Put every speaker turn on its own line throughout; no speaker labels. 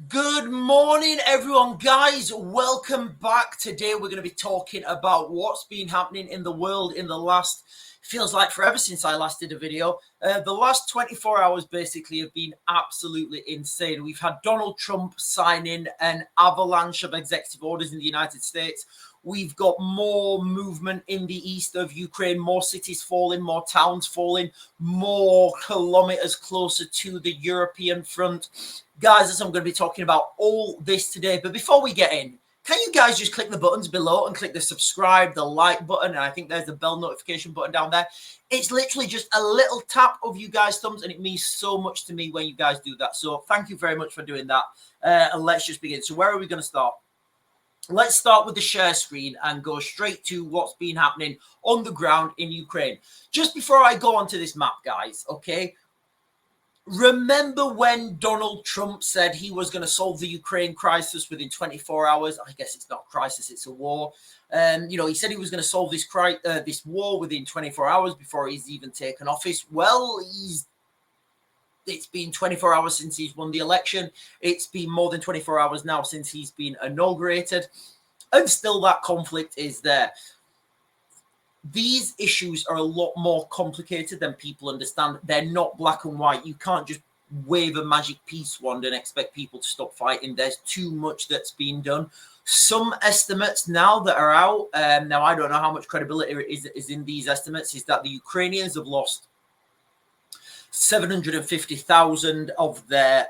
Good morning, everyone, guys. Welcome back. Today, we're going to be talking about what's been happening in the world in the last, feels like forever since I last did a video. The last 24 hours basically have been absolutely insane. We've had Donald Trump signing an avalanche of executive orders in the United States. We've got more movement in the east of Ukraine, more cities falling, more towns falling, more kilometers closer to the European front. Guys, as I'm going to be talking about all this today. But before we get in, can you guys just click the buttons below and click the subscribe, the like button, and I think there's the bell notification button down there. It's literally just a little tap of you guys' thumbs, and it means so much to me when you guys do that. So thank you very much for doing that. And let's just begin. So where are we going to start? Let's start with the share screen and go straight to what's been happening on the ground in Ukraine. Just before I go onto this map, guys, okay? Remember when Donald Trump said he was going to solve the Ukraine crisis within 24 hours? I guess it's not a crisis, it's a war. He said he was going to solve this war within 24 hours before he's even taken office. Well, it's been 24 hours since he's won the election. It's been more than 24 hours now since he's been inaugurated. And still that conflict is there. These issues are a lot more complicated than people understand. They're not black and white. You can't just wave a magic peace wand and expect people to stop fighting. There's too much that's been done. Some estimates now that are out, now I don't know how much credibility is in these estimates, is that the Ukrainians have lost 750,000 of their,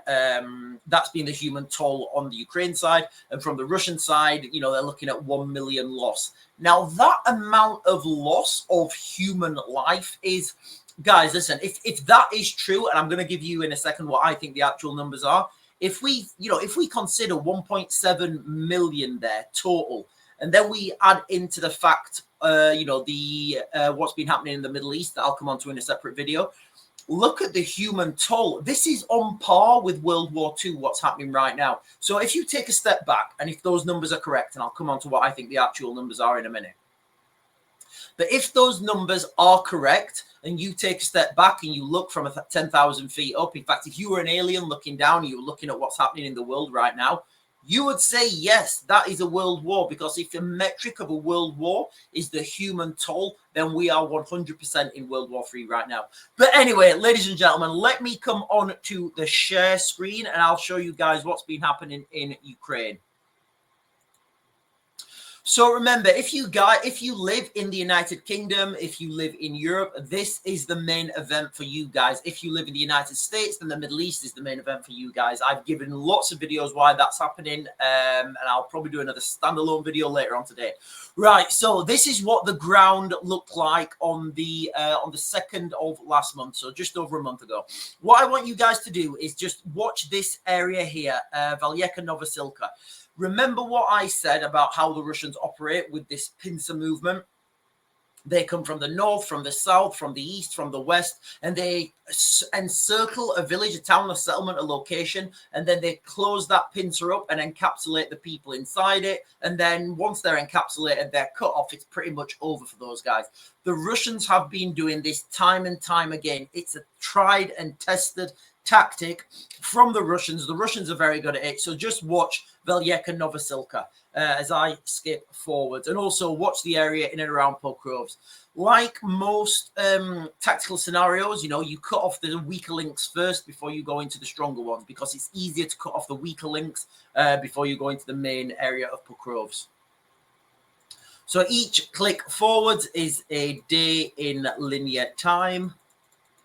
that's been the human toll on the Ukraine side. And from the Russian side, they're looking at 1 million loss. Now, that amount of loss of human life is, guys, listen, if that is true, and I'm going to give you in a second what I think the actual numbers are. If we consider 1.7 million there total, and then we add into the fact, what's been happening in the Middle East, that I'll come on to in a separate video. Look at the human toll. This is on par with World War II, what's happening right now. So if you take a step back, and if those numbers are correct, and I'll come on to what I think the actual numbers are in a minute. But if those numbers are correct, and you take a step back and you look from 10,000 feet up, in fact, if you were an alien looking down, and you were looking at what's happening in the world right now, you would say, yes, that is a world war, because if the metric of a world war is the human toll, then we are 100% in World War III right now. But anyway, ladies and gentlemen, let me come on to the share screen and I'll show you guys what's been happening in Ukraine. So remember, if you live in the United Kingdom, if you live in Europe, this is the main event for you guys. If you live in the United States, then the Middle East is the main event for you guys. I've given lots of videos why that's happening, and I'll probably do another standalone video later on today. Right, so this is what the ground looked like on the 2nd of last month, so just over a month ago. What I want you guys to do is just watch this area here, Valyeka Novosilka. Remember what I said about how the Russians operate with this pincer movement? They come from the north, from the south, from the east, from the west, and they encircle a village, a town, a settlement, a location, and then they close that pincer up and encapsulate the people inside it. And then once they're encapsulated, they're cut off. It's pretty much over for those guys. The Russians have been doing this time and time again. It's a tried and tested tactic from the Russians. The Russians are very good at it. So just watch Valyeka Novosilka as I skip forwards, and also watch the area in and around Pokrovs. Like most tactical scenarios, you cut off the weaker links first before you go into the stronger ones, because it's easier to cut off the weaker links before you go into the main area of Pokrovs. So each click forwards is a day in linear time.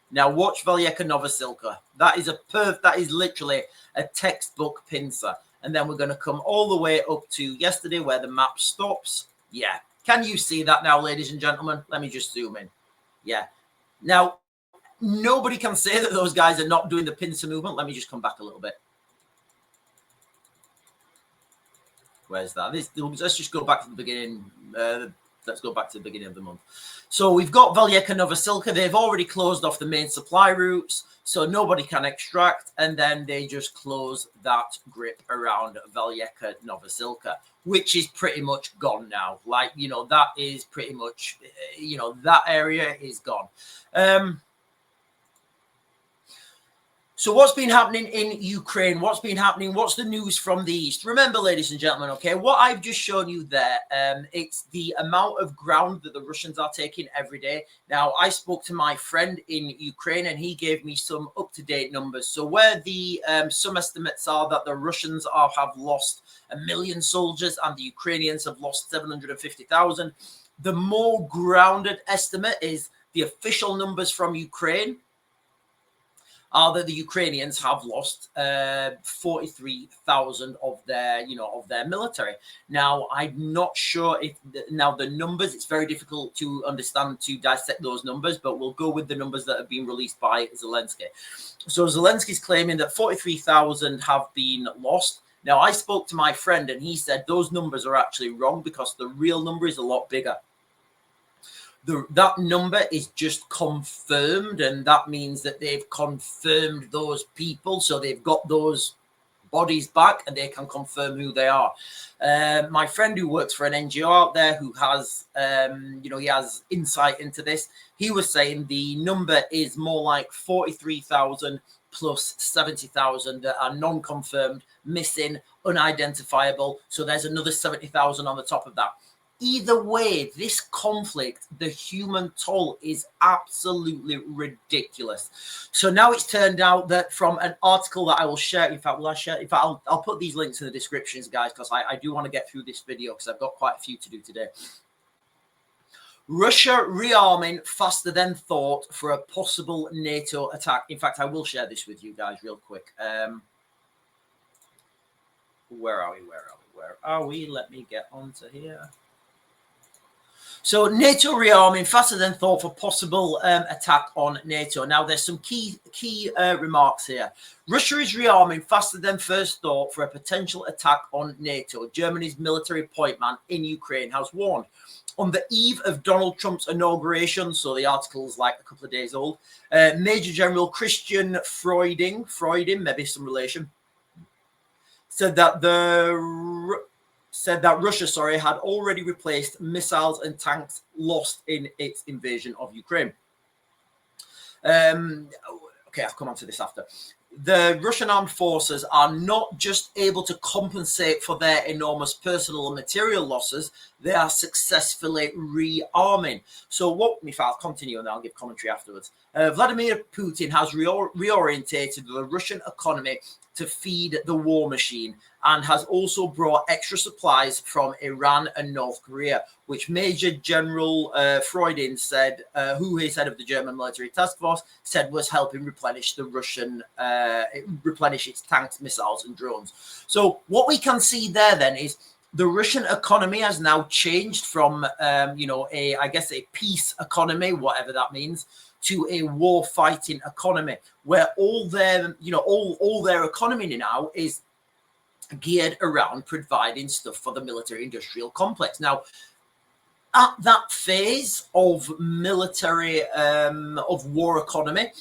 Now watch Valyeka Novosilka. That is literally a textbook pincer. And then we're going to come all the way up to yesterday where the map stops. Yeah. Can you see that now, ladies and gentlemen? Let me just zoom in. Yeah. Now, nobody can say that those guys are not doing the pincer movement. Let me just come back a little bit. Where's that? Let's just go back to the beginning. Let's go back to the beginning of the month. So we've got Valyeka Novosilka. They've already closed off the main supply routes, so nobody can extract, and then they just close that grip around Valyeka Novosilka, which is pretty much gone now. Like, that is pretty much, that area is gone. So what's been happening in Ukraine? What's been happening? What's the news from the East? Remember, ladies and gentlemen, okay, what I've just shown you there, it's the amount of ground that the Russians are taking every day. Now, I spoke to my friend in Ukraine, and he gave me some up-to-date numbers. So where the some estimates are that the Russians have lost 1 million soldiers and the Ukrainians have lost 750,000, the more grounded estimate is the official numbers from Ukraine are that the Ukrainians have lost 43,000 of their military. Now, I'm not sure if the numbers, it's very difficult to understand, to dissect those numbers, but we'll go with the numbers that have been released by Zelensky. So Zelensky's claiming that 43,000 have been lost. Now, I spoke to my friend and he said those numbers are actually wrong because the real number is a lot bigger. That number is just confirmed, and that means that they've confirmed those people, so they've got those bodies back and they can confirm who they are. My friend who works for an NGO out there who has he has insight into this, he was saying the number is more like 43,000 plus 70,000 that are non-confirmed, missing, unidentifiable, so there's another 70,000 on the top of that. Either way, this conflict, the human toll is absolutely ridiculous. So now it's turned out that from an article that I will share, in fact, I'll put these links in the descriptions, guys, because I do want to get through this video because I've got quite a few to do today. Russia rearming faster than thought for a possible NATO attack. In fact, I will share this with you guys real quick. Where are we? Let me get onto here. So NATO rearming faster than thought for possible attack on NATO. Now, there's some key remarks here. Russia is rearming faster than first thought for a potential attack on NATO. Germany's military point man in Ukraine has warned. On the eve of Donald Trump's inauguration, so the article's like a couple of days old, Major General Christian Freuding, maybe some relation, said that Russia, had already replaced missiles and tanks lost in its invasion of Ukraine. Okay, I'll come on to this after. The Russian armed forces are not just able to compensate for their enormous personal and material losses, they are successfully rearming. So if I'll continue and I'll give commentary afterwards. Vladimir Putin has reorientated the Russian economy to feed the war machine and has also brought extra supplies from Iran and North Korea, which Major General Freuding said, who is head of the German military task force, said was helping replenish the Russian, replenish its tanks, missiles, and drones. So what we can see there then is the Russian economy has now changed from, I guess a peace economy, whatever that means, to a war fighting economy, where all their economy now is geared around providing stuff for the military industrial complex. Now, at that phase of military, of war economy,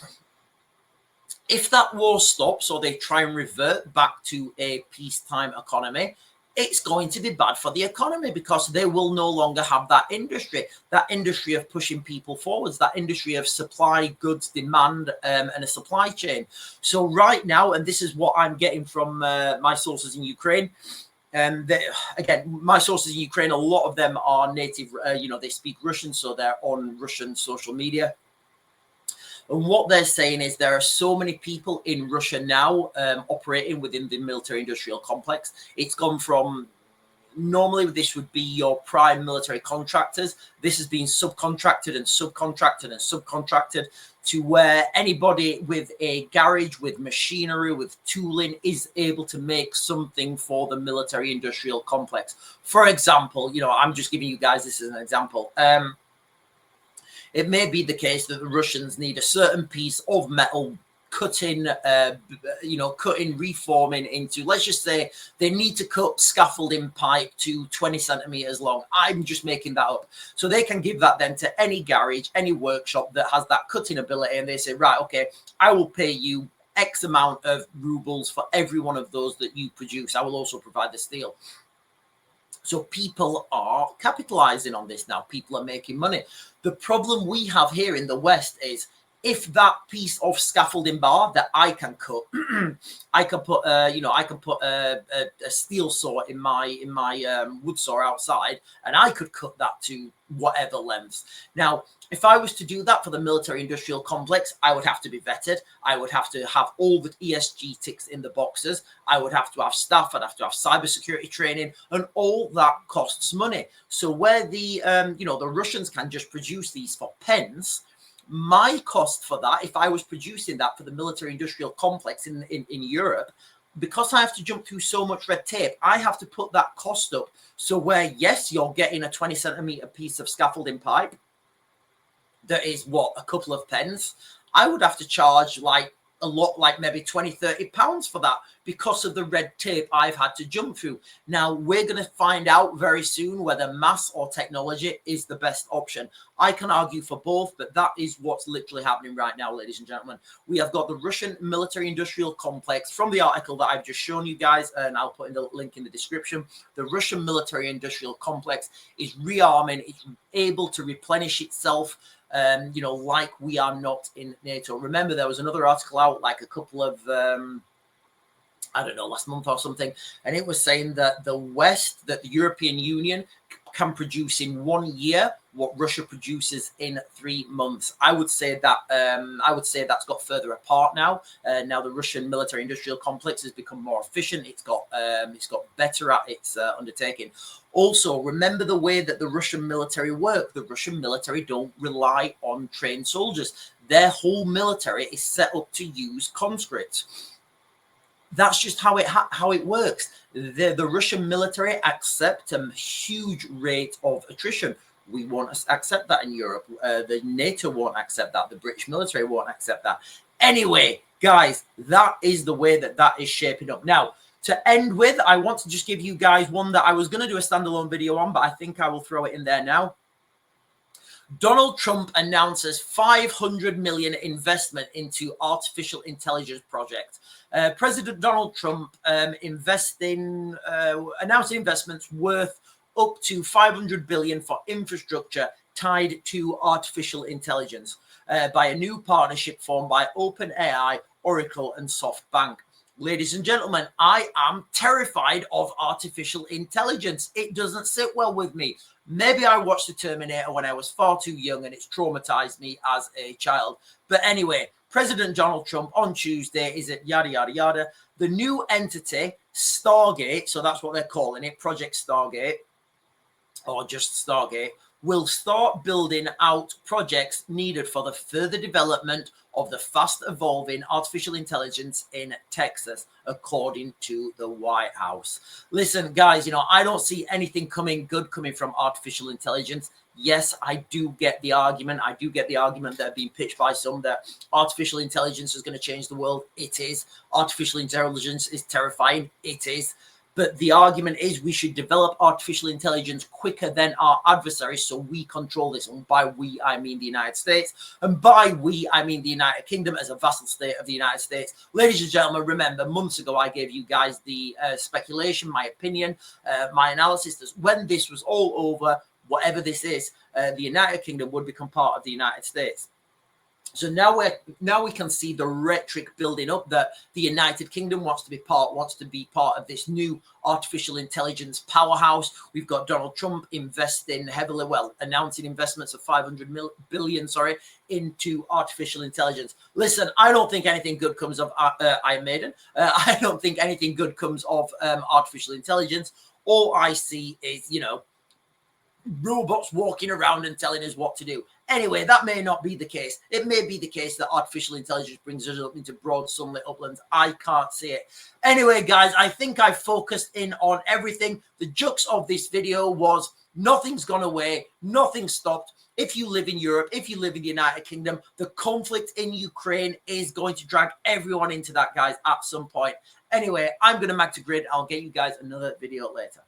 if that war stops or they try and revert back to a peacetime economy, it's going to be bad for the economy because they will no longer have that industry of pushing people forwards, that industry of supply, goods, demand, and a supply chain. So right now, and this is what I'm getting from my sources in Ukraine, again, my sources in Ukraine, a lot of them are native, they speak Russian, so they're on Russian social media. And what they're saying is there are so many people in Russia now operating within the military industrial complex. It's gone from, normally this would be your prime military contractors. This has been subcontracted and subcontracted and subcontracted to where anybody with a garage, with machinery, with tooling is able to make something for the military industrial complex. For example, I'm just giving you guys this as an example. It may be the case that the Russians need a certain piece of metal cutting, reforming into, let's just say they need to cut scaffolding pipe to 20 centimeters long. I'm just making that up. So they can give that then to any garage, any workshop that has that cutting ability. And they say, right, okay, I will pay you X amount of rubles for every one of those that you produce. I will also provide the steel. So people are capitalizing on this now. People are making money. The problem we have here in the West is if that piece of scaffolding bar that I can cut, I can put, I can put a steel saw in my wood saw outside, and I could cut that to whatever lengths. Now, if I was to do that for the military-industrial complex, I would have to be vetted. I would have to have all the ESG ticks in the boxes. I would have to have staff. I'd have to have cybersecurity training, and all that costs money. So where the the Russians can just produce these for pence, my cost for that, if I was producing that for the military-industrial complex in Europe, because I have to jump through so much red tape, I have to put that cost up. So where, yes, you're getting a 20-centimeter piece of scaffolding pipe that is, what, a couple of pence, I would have to charge like a lot, like maybe 20, 30 pounds for that, because of the red tape I've had to jump through. Now, we're going to find out very soon whether mass or technology is the best option. I can argue for both, but that is what's literally happening right now, ladies and gentlemen. We have got the Russian military-industrial complex from the article that I've just shown you guys, and I'll put in the link in the description. The Russian military-industrial complex is rearming. It's able to replenish itself, like we are not in NATO. Remember, there was another article out like a couple of, last month or something, and it was saying that the European Union can produce in 1 year what Russia produces in 3 months. I would say that's got further apart now. Now the Russian military-industrial complex has become more efficient. It's got better at its undertaking. Also, remember the way that the Russian military work. The Russian military don't rely on trained soldiers. Their whole military is set up to use conscripts. That's just how it works. The Russian military accept a huge rate of attrition. We won't accept that in Europe. The NATO won't accept that. The British military won't accept that. Anyway, guys, that is the way that is shaping up. Now, to end with, I want to just give you guys one that I was going to do a standalone video on, but I think I will throw it in there now. Donald Trump announces $500 million investment into artificial intelligence project. President Donald Trump announcing investments worth up to $500 billion for infrastructure tied to artificial intelligence by a new partnership formed by OpenAI, Oracle, and SoftBank. Ladies and gentlemen, I am terrified of artificial intelligence. It doesn't sit well with me. Maybe I watched The Terminator when I was far too young and it's traumatized me as a child. But anyway, President Donald Trump on Tuesday is at yada, yada, yada. The new entity, Stargate, so that's what they're calling it, Project Stargate, or just Stargate, will start building out projects needed for the further development of the fast-evolving artificial intelligence in Texas, according to the White House. Listen, guys, I don't see anything good coming from artificial intelligence. Yes, I do get the argument. I do get the argument that being pitched by some that artificial intelligence is going to change the world. It is. Artificial intelligence is terrifying. It is. But the argument is we should develop artificial intelligence quicker than our adversaries so we control this. And by we, I mean the United States. And by we, I mean the United Kingdom as a vassal state of the United States. Ladies and gentlemen, remember, months ago, I gave you guys the speculation, my opinion, my analysis that when this was all over, whatever this is, the United Kingdom would become part of the United States. So now we can see the rhetoric building up that the United Kingdom wants to be part of this new artificial intelligence powerhouse. We've got Donald Trump investing heavily, announcing investments of $500 billion, into artificial intelligence. Listen, I don't think anything good comes of Iron Maiden. I don't think anything good comes of artificial intelligence. All I see is, robots walking around and telling us what to do. Anyway, that may not be the case. It may be the case that artificial intelligence brings us up into broad sunlit uplands. I can't see it. Anyway, guys, I think I focused in on everything. The jux of this video was nothing's gone away. Nothing stopped. If you live in Europe, if you live in the United Kingdom, the conflict in Ukraine is going to drag everyone into that, guys, at some point. Anyway, I'm going to mag to grid. I'll get you guys another video later.